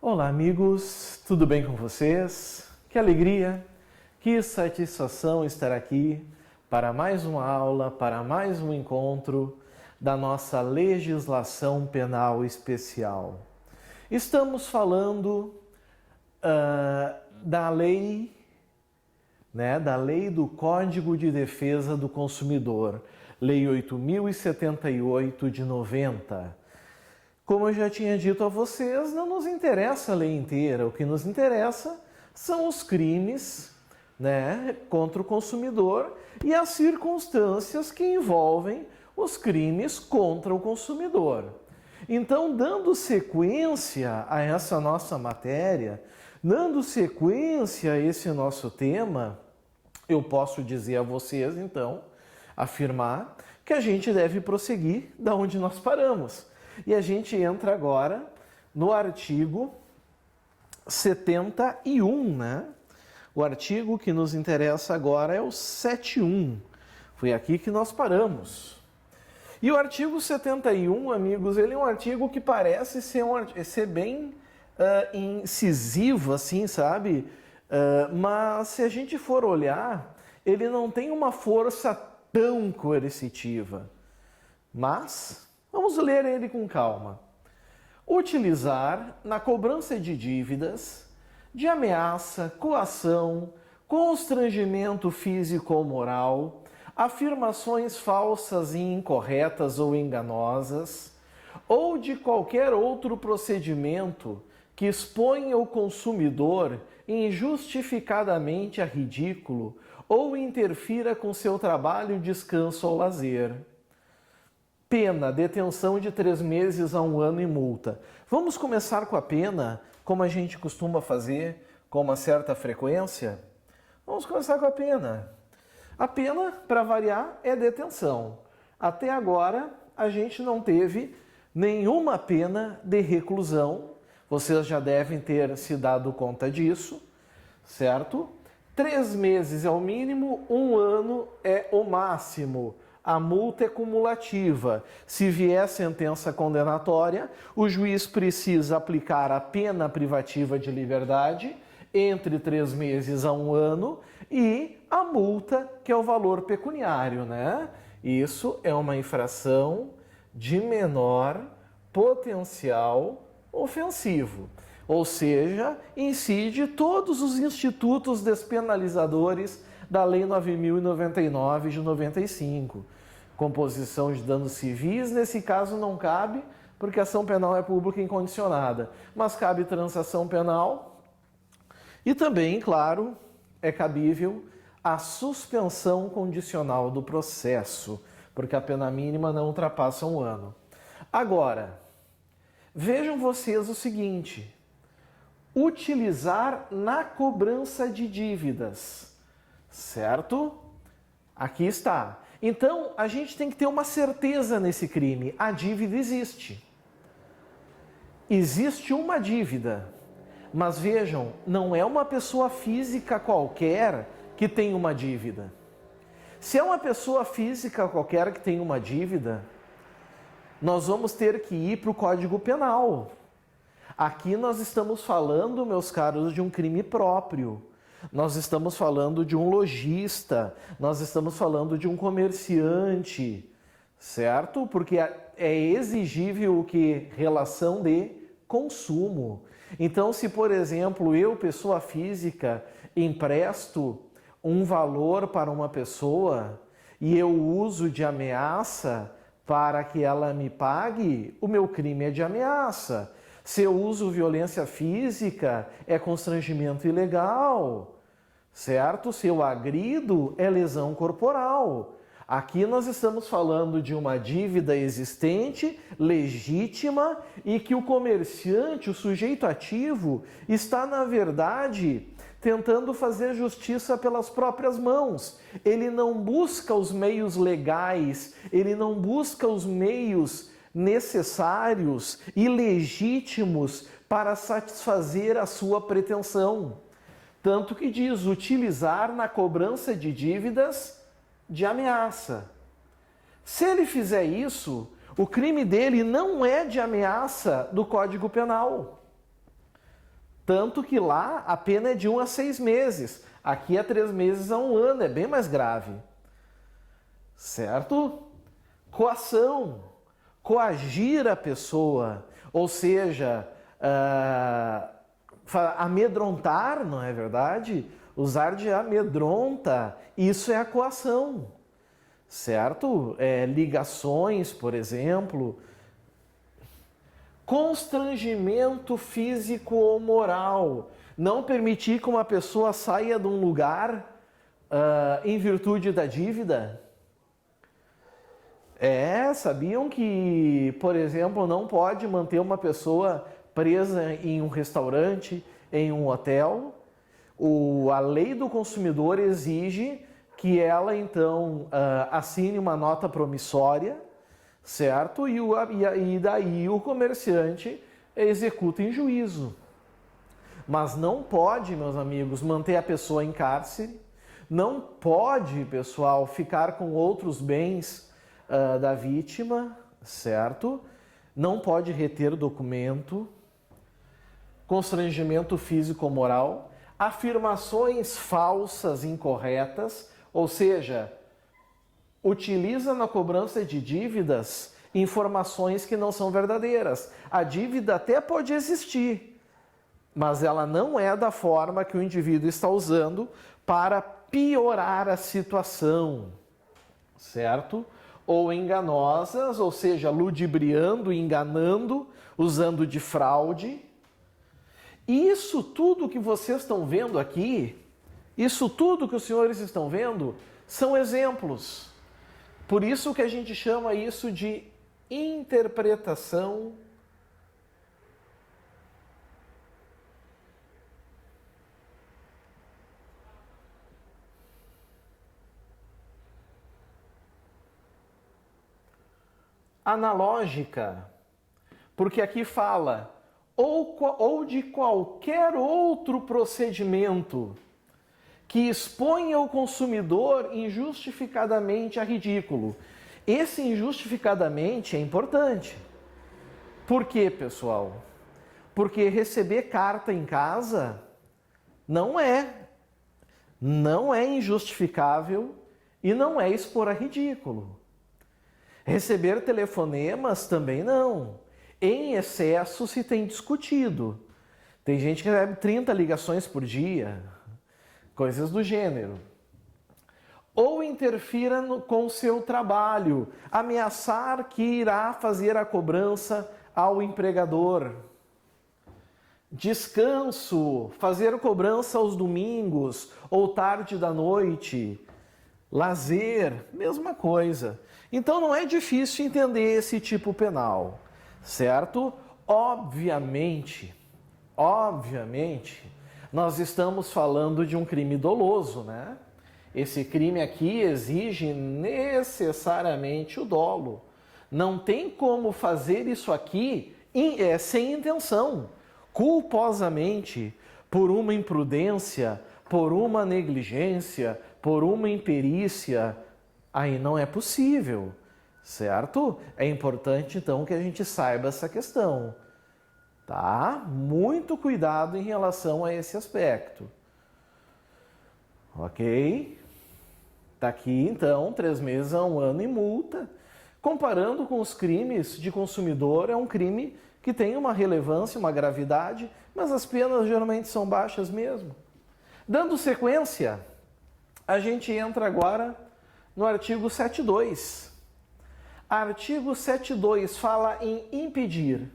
Olá, amigos, tudo bem com vocês? Que alegria, que satisfação estar aqui para mais uma aula, para mais um encontro da nossa legislação penal especial. Estamos falando da lei, da lei do Código de Defesa do Consumidor, Lei 8.078 de 90. Como eu já tinha dito a vocês, não nos interessa a lei inteira. O que nos interessa são os crimes, contra o consumidor e as circunstâncias que envolvem os crimes contra o consumidor. Então, dando sequência a essa nossa matéria, dando sequência a esse nosso tema, eu posso dizer a vocês, então, afirmar que a gente deve prosseguir da onde nós paramos. E a gente entra agora no artigo 71, O artigo que nos interessa agora é o 71. Foi aqui que nós paramos. E o artigo 71, amigos, ele é um artigo que parece ser bem incisivo, assim, sabe? Mas se a gente for olhar, ele não tem uma força tão coercitiva. Mas vamos ler ele com calma. Utilizar na cobrança de dívidas, de ameaça, coação, constrangimento físico ou moral, afirmações falsas e incorretas ou enganosas, ou de qualquer outro procedimento que exponha o consumidor injustificadamente a ridículo ou interfira com seu trabalho, descanso ou lazer. Pena, detenção de 3 meses a 1 ano e multa. Vamos começar com a pena, como a gente costuma fazer com uma certa frequência? Vamos começar com a pena. A pena, para variar, é detenção. Até agora, a gente não teve nenhuma pena de reclusão. Vocês já devem ter se dado conta disso, certo? 3 meses é o mínimo, 1 ano é o máximo. A multa é cumulativa. Se vier sentença condenatória, o juiz precisa aplicar a pena privativa de liberdade entre 3 meses a 1 ano e a multa, que é o valor pecuniário, Isso é uma infração de menor potencial ofensivo. Ou seja, incide todos os institutos despenalizadores da Lei 9.099 de 95. Composição de danos civis, nesse caso não cabe, porque a ação penal é pública incondicionada. Mas cabe transação penal e também, claro, é cabível a suspensão condicional do processo, porque a pena mínima não ultrapassa 1 ano. Agora, vejam vocês o seguinte: utilizar na cobrança de dívidas. Certo? Aqui está. Então, a gente tem que ter uma certeza nesse crime. A dívida existe. Existe uma dívida. Mas vejam, não é uma pessoa física qualquer que tem uma dívida. Se é uma pessoa física qualquer que tem uma dívida, nós vamos ter que ir para o Código Penal. Aqui nós estamos falando, meus caros, de um crime próprio. Nós estamos falando de um lojista, nós estamos falando de um comerciante, certo? Porque é exigível o que? Relação de consumo. Então, se, por exemplo, eu, pessoa física, empresto um valor para uma pessoa e eu uso de ameaça para que ela me pague, o meu crime é de ameaça. Se eu uso violência física, é constrangimento ilegal, certo? Se eu agrido, é lesão corporal. Aqui nós estamos falando de uma dívida existente, legítima, e que o comerciante, o sujeito ativo, está, na verdade, tentando fazer justiça pelas próprias mãos. Ele não busca os meios legais, ele não busca os meios necessários e legítimos para satisfazer a sua pretensão. Tanto que diz utilizar na cobrança de dívidas de ameaça. Se ele fizer isso, o crime dele não é de ameaça do Código Penal. Tanto que lá a pena é de 1 a 6 meses. Aqui é 3 meses a 1 ano, é bem mais grave. Certo? Coação. Coagir a pessoa. Ou seja, amedrontar, não é verdade? Usar de amedronta, isso é a coação. Certo? Ligações, por exemplo. Constrangimento físico ou moral. Não permitir que uma pessoa saia de um lugar em virtude da dívida. Sabiam que, por exemplo, não pode manter uma pessoa presa em um restaurante, em um hotel. A lei do consumidor exige que ela, então, assine uma nota promissória, certo? E daí o comerciante executa em juízo. Mas não pode, meus amigos, manter a pessoa em cárcere, não pode, pessoal, ficar com outros bens da vítima, certo? Não pode reter documento, constrangimento físico ou moral, afirmações falsas, incorretas, ou seja, utiliza na cobrança de dívidas informações que não são verdadeiras. A dívida até pode existir, mas ela não é da forma que o indivíduo está usando para piorar a situação, certo? Ou enganosas, ou seja, ludibriando, enganando, usando de fraude. E isso tudo que vocês estão vendo aqui, isso tudo que os senhores estão vendo, são exemplos. Por isso que a gente chama isso de interpretação analógica, porque aqui fala ou de qualquer outro procedimento que exponha o consumidor injustificadamente a ridículo. Esse injustificadamente é importante. Por quê, pessoal? Porque receber carta em casa não é injustificável e não é expor a ridículo. Receber telefonemas também não. Em excesso se tem discutido. Tem gente que recebe 30 ligações por dia, coisas do gênero. Ou interfira com o seu trabalho, ameaçar que irá fazer a cobrança ao empregador. Descanso, fazer cobrança aos domingos ou tarde da noite. Lazer, mesma coisa. Então não é difícil entender esse tipo penal, certo? Obviamente, nós estamos falando de um crime doloso, né? Esse crime aqui exige necessariamente o dolo. Não tem como fazer isso aqui sem intenção, culposamente, por uma imprudência, por uma negligência, por uma imperícia. Aí não é possível, certo? É importante então que a gente saiba essa questão, tá? Muito cuidado em relação a esse aspecto. Ok? Tá aqui então, 3 meses a 1 ano e multa. Comparando com os crimes de consumidor, é um crime que tem uma relevância, uma gravidade, mas as penas geralmente são baixas mesmo. Dando sequência, a gente entra agora no artigo 7.2. Artigo 7.2 fala em impedir.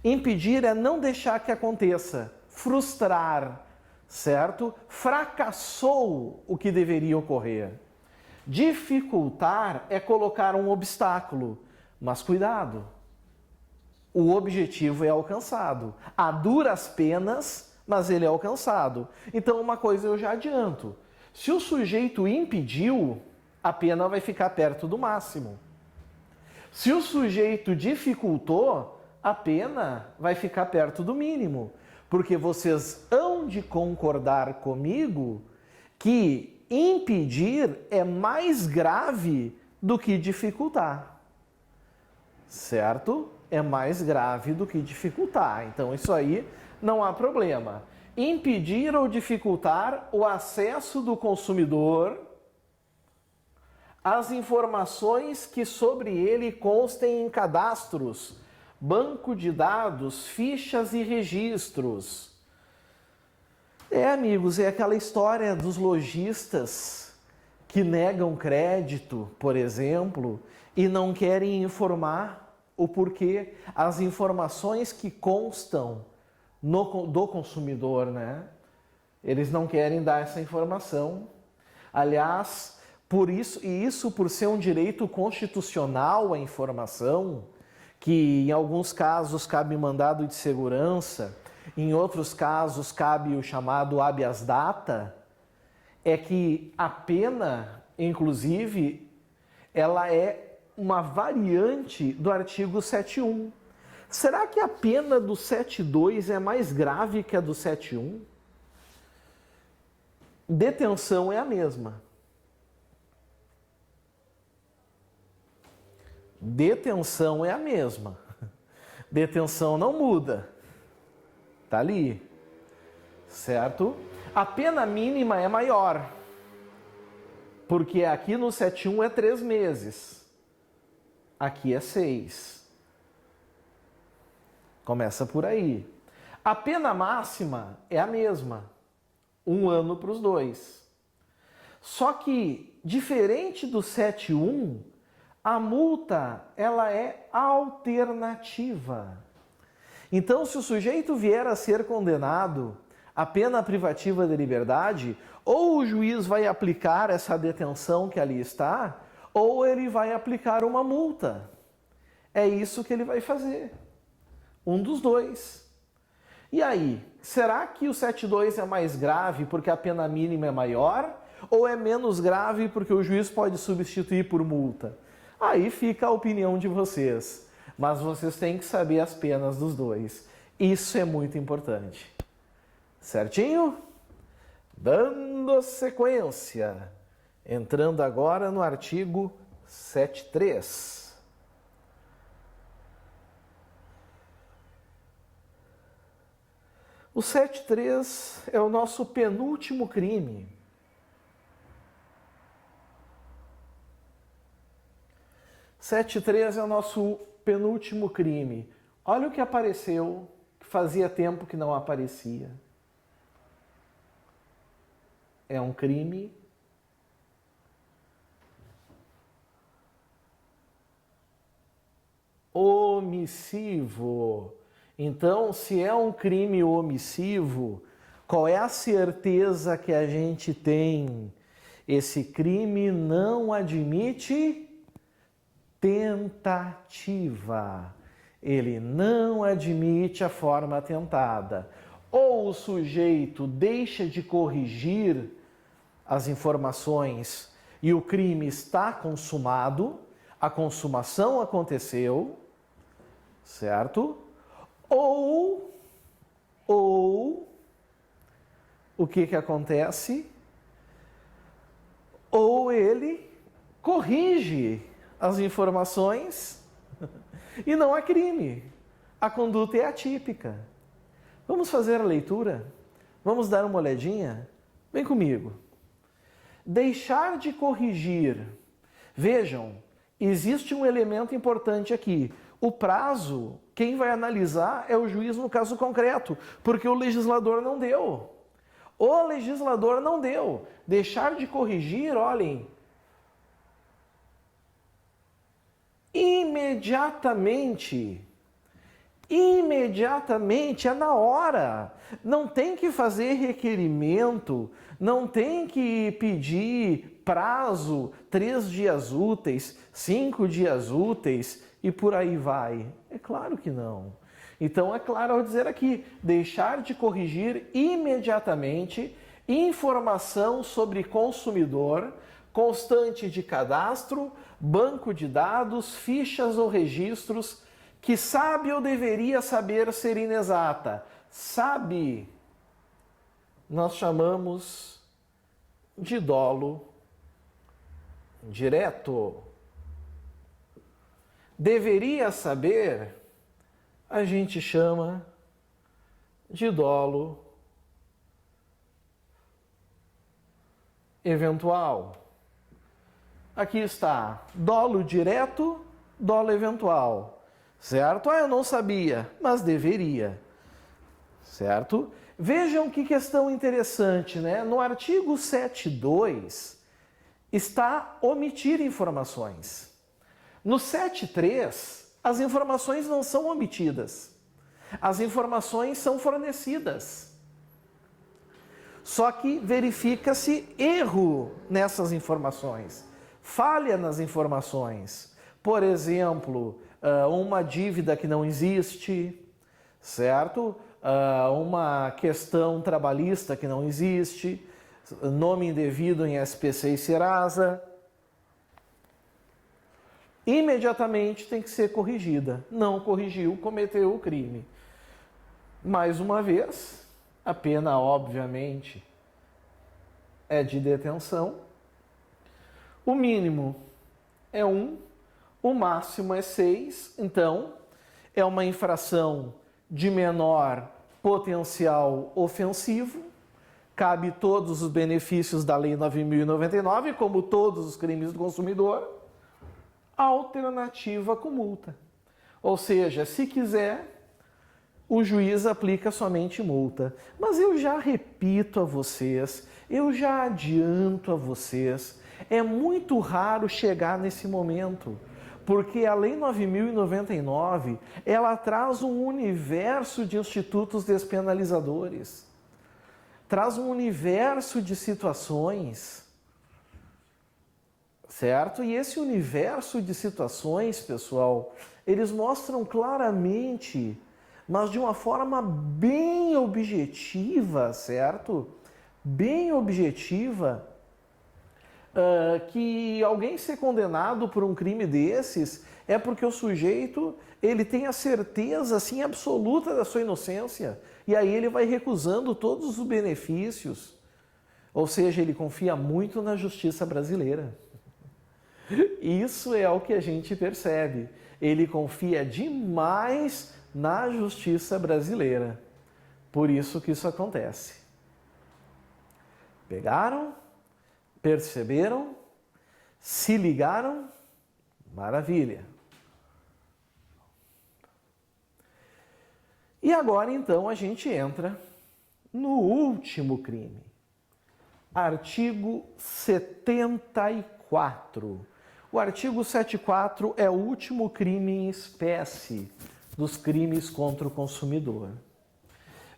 Impedir é não deixar que aconteça, frustrar, certo? Fracassou o que deveria ocorrer. Dificultar é colocar um obstáculo, mas cuidado, o objetivo é alcançado. Há duras penas, mas ele é alcançado. Então uma coisa eu já adianto, se o sujeito impediu, a pena vai ficar perto do máximo. Se o sujeito dificultou, a pena vai ficar perto do mínimo. Porque vocês hão de concordar comigo que impedir é mais grave do que dificultar. Certo? É mais grave do que dificultar. Então isso aí não há problema. Impedir ou dificultar o acesso do consumidor às informações que sobre ele constem em cadastros, banco de dados, fichas e registros. Amigos, é aquela história dos lojistas que negam crédito, por exemplo, e não querem informar o porquê, as informações que constam do consumidor, né? Eles não querem dar essa informação. Aliás, isso por ser um direito constitucional à informação, que em alguns casos cabe mandado de segurança, em outros casos cabe o chamado habeas data, é que a pena, inclusive, ela é uma variante do artigo 7.1. Será que a pena do 7.2 é mais grave que a do 7.1? Detenção é a mesma. Detenção é a mesma. Detenção não muda. Tá ali. Certo? A pena mínima é maior. Porque aqui no 7.1 é 3 meses. Aqui é 6. Começa por aí. A pena máxima é a mesma. 1 ano para os dois. Só que, diferente do 7.1, a multa ela é alternativa. Então, se o sujeito vier a ser condenado à pena privativa de liberdade, ou o juiz vai aplicar essa detenção que ali está, ou ele vai aplicar uma multa. É isso que ele vai fazer. Um dos dois. E aí, será que o 7.2 é mais grave porque a pena mínima é maior? Ou é menos grave porque o juiz pode substituir por multa? Aí fica a opinião de vocês. Mas vocês têm que saber as penas dos dois. Isso é muito importante. Certinho? Dando sequência. Entrando agora no artigo 7.3. O 7.3 é o nosso penúltimo crime. O 7.3 é o nosso penúltimo crime. Olha o que apareceu, que fazia tempo que não aparecia. É um crime omissivo. Então, se é um crime omissivo, qual é a certeza que a gente tem? Esse crime não admite tentativa. Ele não admite a forma tentada. Ou o sujeito deixa de corrigir as informações e o crime está consumado, a consumação aconteceu, certo? Ou o que acontece? Ou ele corrige as informações e não há crime. A conduta é atípica. Vamos fazer a leitura? Vamos dar uma olhadinha? Vem comigo. Deixar de corrigir. Vejam, existe um elemento importante aqui. O prazo, quem vai analisar é o juiz no caso concreto, porque o legislador não deu. O legislador não deu. Deixar de corrigir, olhem, imediatamente, é na hora. Não tem que fazer requerimento, não tem que pedir prazo, 3 dias úteis, 5 dias úteis e por aí vai. É claro que não. Então é claro ao dizer aqui, deixar de corrigir imediatamente informação sobre consumidor, constante de cadastro, banco de dados, fichas ou registros, que sabe ou deveria saber ser inexata. Sabe, nós chamamos de dolo direto. Deveria saber, a gente chama de dolo eventual. Aqui está dolo direto, dolo eventual, certo? Ah, eu não sabia, mas deveria, certo? Vejam que questão interessante, né? No artigo 7.2 está omitir informações. No 7.3, as informações não são omitidas. As informações são fornecidas. Só que verifica-se erro nessas informações, falha nas informações. Por exemplo, uma dívida que não existe, certo? Uma questão trabalhista que não existe, nome indevido em SPC e Serasa. Imediatamente tem que ser corrigida. Não corrigiu, cometeu o crime. Mais uma vez, a pena, obviamente, é de detenção. O mínimo é 1, o máximo é 6. Então, é uma infração de menor potencial ofensivo. Cabe todos os benefícios da Lei 9.099, como todos os crimes do consumidor. Alternativa com multa. Ou seja, se quiser, o juiz aplica somente multa. Mas eu já repito a vocês, eu já adianto a vocês, é muito raro chegar nesse momento, porque a Lei 9.099, ela traz um universo de institutos despenalizadores, traz um universo de situações, certo? E esse universo de situações, pessoal, eles mostram claramente, mas de uma forma bem objetiva, certo? Bem objetiva, que alguém ser condenado por um crime desses é porque o sujeito ele tem a certeza assim, absoluta da sua inocência, e aí ele vai recusando todos os benefícios, ou seja, ele confia muito na justiça brasileira. Isso é o que a gente percebe, ele confia demais na justiça brasileira. Por isso que isso acontece. Pegaram? Perceberam? Se ligaram? Maravilha! E agora então a gente entra no último crime. Artigo 74. O artigo 74 é o último crime em espécie dos crimes contra o consumidor.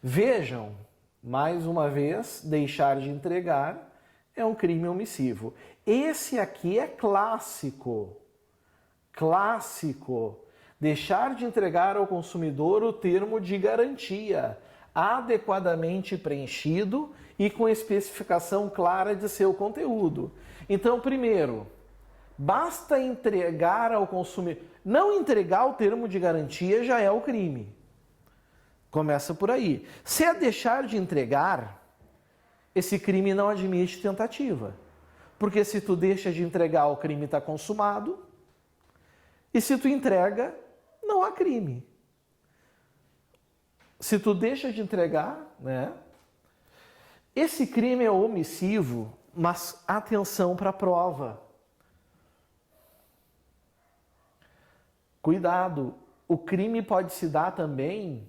Vejam, mais uma vez, deixar de entregar é um crime omissivo. Esse aqui é clássico. Clássico. Deixar de entregar ao consumidor o termo de garantia, adequadamente preenchido e com especificação clara de seu conteúdo. Então, primeiro, basta entregar ao consumidor. Não entregar o termo de garantia já é o crime. Começa por aí. Se é deixar de entregar, esse crime não admite tentativa. Porque se tu deixa de entregar, o crime está consumado. E se tu entrega, não há crime. Se tu deixa de entregar, né? Esse crime é omissivo, mas atenção para a prova. Cuidado, o crime pode se dar também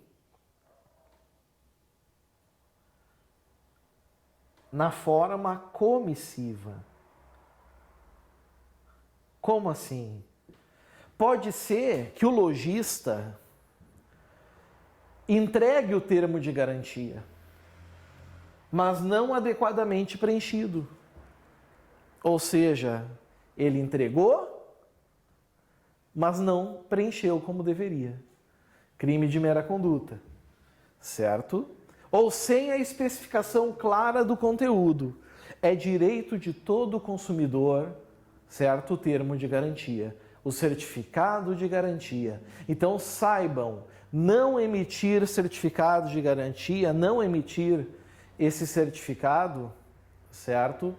na forma comissiva. Como assim? Pode ser que o lojista entregue o termo de garantia, mas não adequadamente preenchido. Ou seja, ele entregou, mas não preencheu como deveria. Crime de mera conduta, certo? Ou sem a especificação clara do conteúdo. É direito de todo consumidor, certo? O termo de garantia, o certificado de garantia. Então saibam, não emitir certificado de garantia, não emitir esse certificado, certo?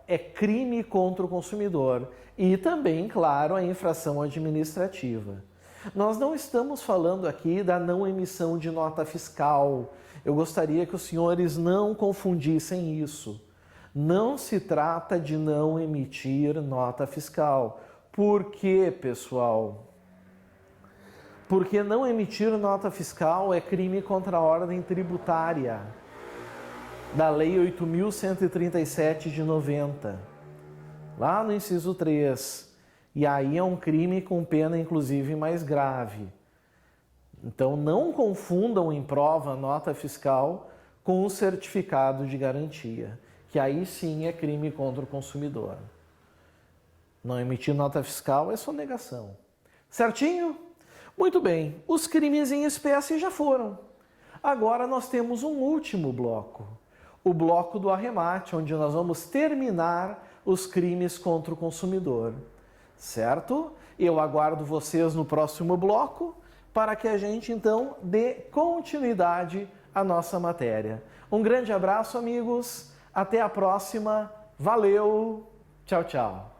É crime contra o consumidor. E também, claro, a infração administrativa. Nós não estamos falando aqui da não emissão de nota fiscal. Eu gostaria que os senhores não confundissem isso. Não se trata de não emitir nota fiscal. Por quê, pessoal? Porque não emitir nota fiscal é crime contra a ordem tributária da Lei 8.137 de 90, lá no inciso 3. E aí é um crime com pena, inclusive, mais grave. Então, não confundam em prova a nota fiscal com o certificado de garantia, que aí sim é crime contra o consumidor. Não emitir nota fiscal é sonegação. Certinho? Muito bem, os crimes em espécie já foram. Agora nós temos um último bloco, o bloco do arremate, onde nós vamos terminar os crimes contra o consumidor. Certo? Eu aguardo vocês no próximo bloco para que a gente então dê continuidade à nossa matéria. Um grande abraço, amigos. Até a próxima. Valeu. Tchau, tchau.